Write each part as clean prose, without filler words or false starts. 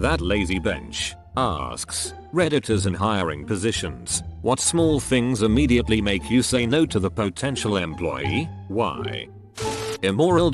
That lazy bench asks, Redditors in hiring positions, what small things immediately make you say no to the potential employee? Why? Immoral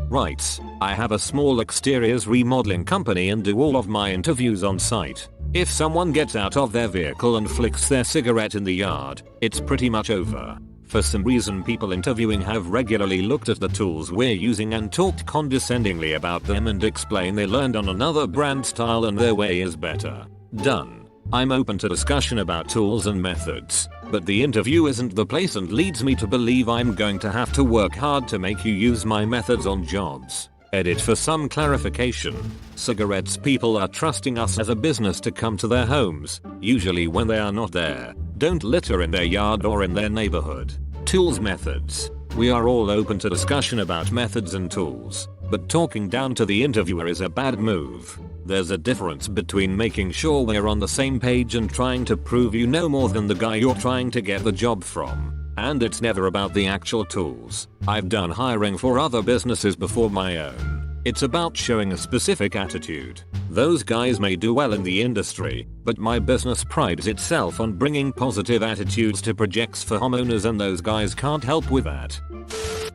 writes, I have a small exteriors remodeling company and do all of my interviews on site. If someone gets out of their vehicle and flicks their cigarette in the yard, it's pretty much over. For some reason people interviewing have regularly looked at the tools we're using and talked condescendingly about them and explain they learned on another brand style and their way is better. Done. I'm open to discussion about tools and methods, but the interview isn't the place and leads me to believe I'm going to have to work hard to make you use my methods on jobs. Edit for some clarification. Cigarettes people are trusting us as a business to come to their homes, usually when they are not there. Don't litter in their yard or in their neighborhood. Tools methods. We are all open to discussion about methods and tools, but talking down to the interviewer is a bad move. There's a difference between making sure we're on the same page and trying to prove you know more than the guy you're trying to get the job from. And it's never about the actual tools. I've done hiring for other businesses before my own. It's about showing a specific attitude. Those guys may do well in the industry, but my business prides itself on bringing positive attitudes to projects for homeowners and those guys can't help with that.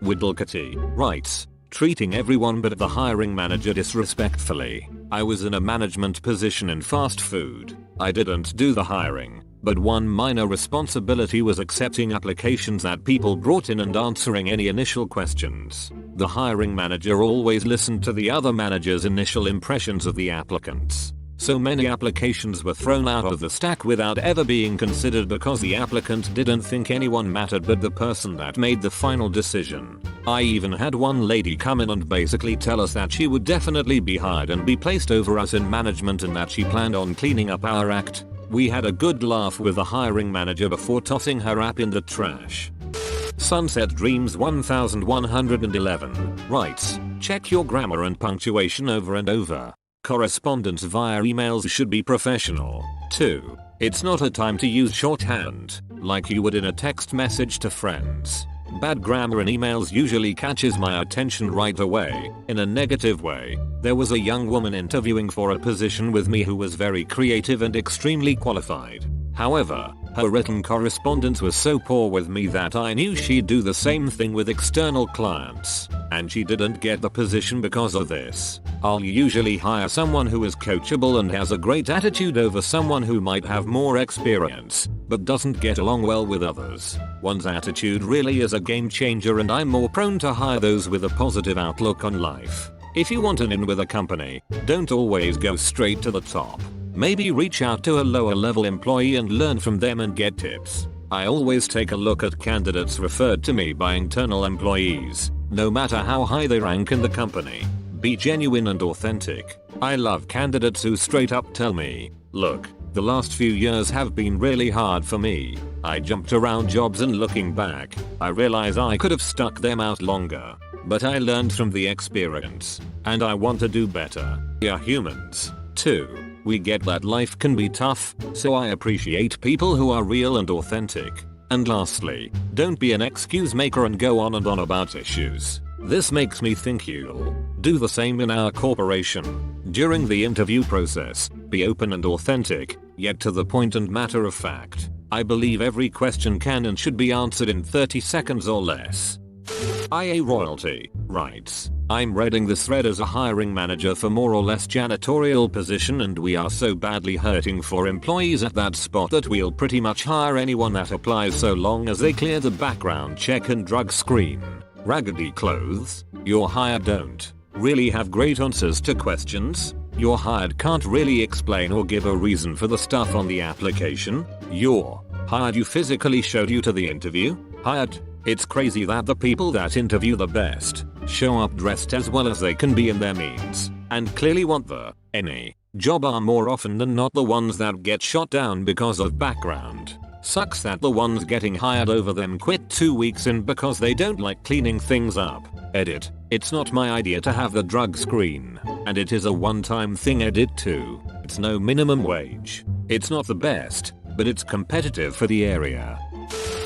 Widdlecatty writes, treating everyone but the hiring manager disrespectfully. I was in a management position in fast food. I didn't do the hiring, but one minor responsibility was accepting applications that people brought in and answering any initial questions. The hiring manager always listened to the other managers' initial impressions of the applicants. So many applications were thrown out of the stack without ever being considered because the applicant didn't think anyone mattered but the person that made the final decision. I even had one lady come in and basically tell us that she would definitely be hired and be placed over us in management and that she planned on cleaning up our act. We had a good laugh with the hiring manager before tossing her app in the trash. Sunset Dreams 1111 writes, check your grammar and punctuation over and over. Correspondence via emails should be professional. 2. It's not a time to use shorthand, like you would in a text message to friends. Bad grammar in emails usually catches my attention right away, in a negative way. There was a young woman interviewing for a position with me who was very creative and extremely qualified. However, her written correspondence was so poor with me that I knew she'd do the same thing with external clients, and she didn't get the position because of this. I'll usually hire someone who is coachable and has a great attitude over someone who might have more experience, but doesn't get along well with others. One's attitude really is a game changer and I'm more prone to hire those with a positive outlook on life. If you want an in with a company, don't always go straight to the top. Maybe reach out to a lower level employee and learn from them and get tips. I always take a look at candidates referred to me by internal employees, no matter how high they rank in the company. Be genuine and authentic. I love candidates who straight up tell me, look, the last few years have been really hard for me. I jumped around jobs and looking back, I realize I could have stuck them out longer. But I learned from the experience, and I want to do better. We are humans. 2. We get that life can be tough, so I appreciate people who are real and authentic. And lastly, don't be an excuse maker and go on and on about issues. This makes me think you'll do the same in our corporation. During the interview process, be open and authentic, yet to the point and matter of fact. I believe every question can and should be answered in 30 seconds or less. IA Royalty writes, I'm reading this thread as a hiring manager for more or less janitorial position and we are so badly hurting for employees at that spot that we'll pretty much hire anyone that applies so long as they clear the background check and drug screen. Raggedy clothes, your hired don't really have great answers to questions. Your hired can't really explain or give a reason for the stuff on the application. Your hired you physically showed you to the interview. Hired. It's crazy that the people that interview the best show up dressed as well as they can be in their means and clearly want any job are more often than not the ones that get shot down because of background. Sucks that the ones getting hired over them quit 2 weeks in because they don't like cleaning things up. Edit. It's not my idea to have the drug screen, and it is a one-time thing. Edit 2. It's no minimum wage. It's not the best, but it's competitive for the area.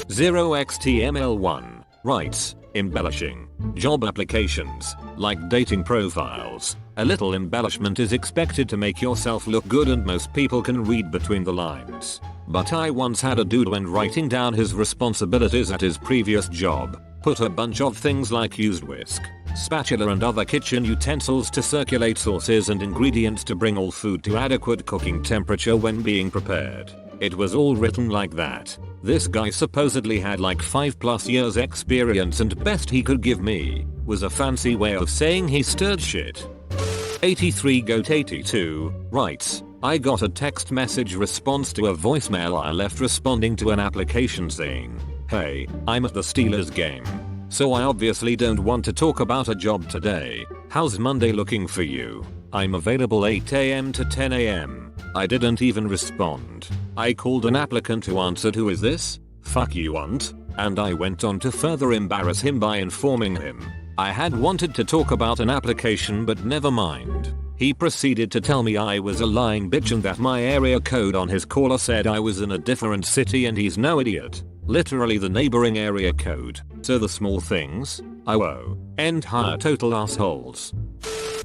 0xTML1 writes, Embellishing. Job applications, like dating profiles. A little embellishment is expected to make yourself look good and most people can read between the lines. But I once had a dude when writing down his responsibilities at his previous job, put a bunch of things like used whisk, spatula and other kitchen utensils to circulate sauces and ingredients to bring all food to adequate cooking temperature when being prepared. It was all written like that. This guy supposedly had like 5+ years experience and best he could give me was a fancy way of saying he stirred shit. 83goat82 writes, I got a text message response to a voicemail I left responding to an application saying, hey, I'm at the Steelers game. So I obviously don't want to talk about a job today. How's Monday looking for you? I'm available 8 AM to 10 AM. I didn't even respond. I called an applicant who answered, who is this? Fuck you want? And I went on to further embarrass him by informing him I had wanted to talk about an application but never mind. He proceeded to tell me I was a lying bitch and that my area code on his caller said I was in a different city and he's no idiot. Literally the neighboring area code. So the small things? Entire total assholes.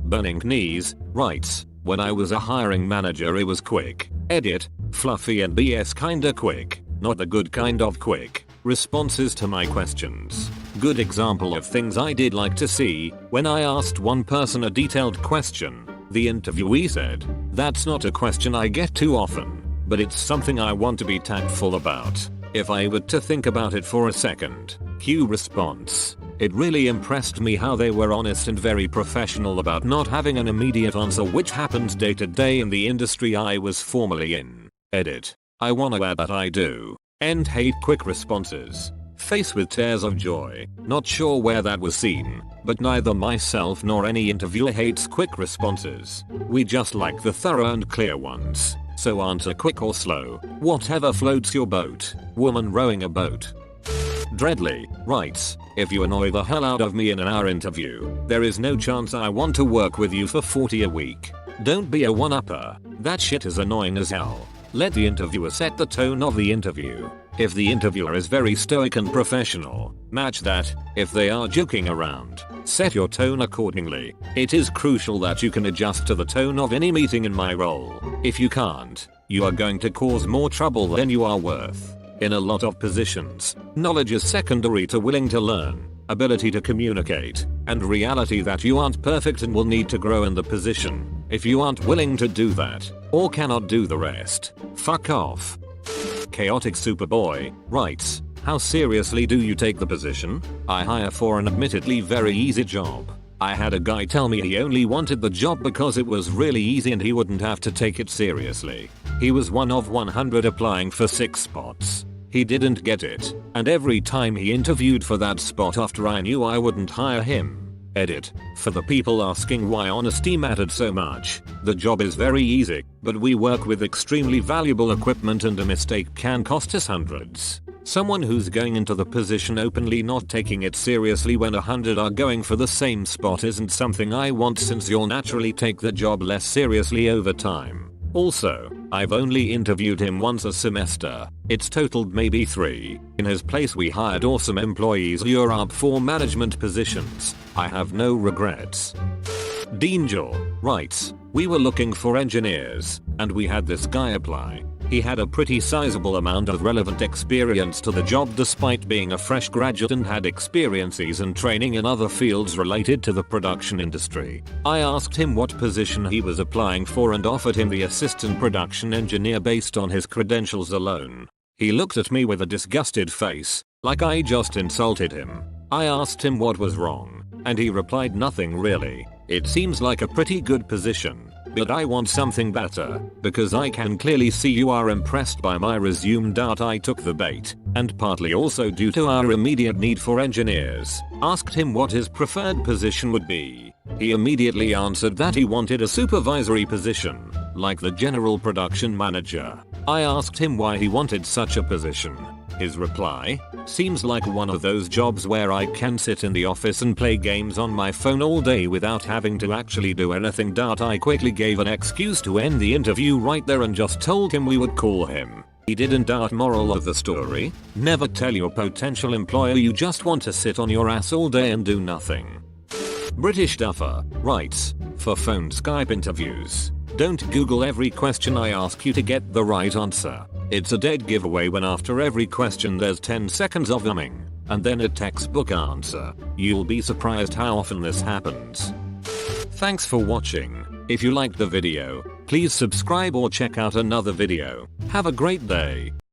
Burning Knees writes, when I was a hiring manager it was quick, edit, fluffy and BS kinda quick, not the good kind of quick, responses to my questions. Good example of things I did like to see, when I asked one person a detailed question, the interviewee said, that's not a question I get too often, but it's something I want to be tactful about. If I were to think about it for a second. Cue response. It really impressed me how they were honest and very professional about not having an immediate answer, which happens day to day in the industry I was formerly in. Edit. I wanna add that I do. End hate quick responses. Face with tears of joy. Not sure where that was seen, but neither myself nor any interviewer hates quick responses. We just like the thorough and clear ones. So answer quick or slow, whatever floats your boat. Woman rowing a boat. Dreadly writes, if you annoy the hell out of me in an hour interview, there is no chance I want to work with you for 40 a week. Don't be a one-upper. That shit is annoying as hell. Let the interviewer set the tone of the interview. If the interviewer is very stoic and professional, match that. If they are joking around, set your tone accordingly. It is crucial that you can adjust to the tone of any meeting in my role. If you can't, you are going to cause more trouble than you are worth. In a lot of positions, knowledge is secondary to willing to learn, ability to communicate, and reality that you aren't perfect and will need to grow in the position. If you aren't willing to do that, or cannot do the rest, fuck off. Chaotic Superboy writes, how seriously do you take the position? I hire for an admittedly very easy job. I had a guy tell me he only wanted the job because it was really easy and he wouldn't have to take it seriously. He was one of 100 applying for 6 spots. He didn't get it, and every time he interviewed for that spot after I knew I wouldn't hire him. Edit. For the people asking why honesty mattered so much, the job is very easy, but we work with extremely valuable equipment and a mistake can cost us hundreds. Someone who's going into the position openly not taking it seriously when 100 are going for the same spot isn't something I want, since you'll naturally take the job less seriously over time. Also, I've only interviewed him once a semester. It's totaled maybe 3. In his place we hired awesome employees who are up for management positions. I have no regrets. Deangel writes, we were looking for engineers, and we had this guy apply. He had a pretty sizable amount of relevant experience to the job despite being a fresh graduate and had experiences and training in other fields related to the production industry. I asked him what position he was applying for and offered him the assistant production engineer based on his credentials alone. He looked at me with a disgusted face, like I just insulted him. I asked him what was wrong, and he replied, nothing really. It seems like a pretty good position, but I want something better, because I can clearly see you are impressed by my resume. I took the bait, and partly also due to our immediate need for engineers, asked him what his preferred position would be. He immediately answered that he wanted a supervisory position, like the general production manager. I asked him why he wanted such a position. His reply, seems like one of those jobs where I can sit in the office and play games on my phone all day without having to actually do anything. I quickly gave an excuse to end the interview right there and just told him we would call him. He didn't doubt. Moral of the story, never tell your potential employer you just want to sit on your ass all day and do nothing. British Duffer writes, for phone Skype interviews, don't Google every question I ask you to get the right answer. It's a dead giveaway when after every question there's 10 seconds of umming, and then a textbook answer. You'll be surprised how often this happens. Thanks for watching. If you liked the video, please subscribe or check out another video. Have a great day.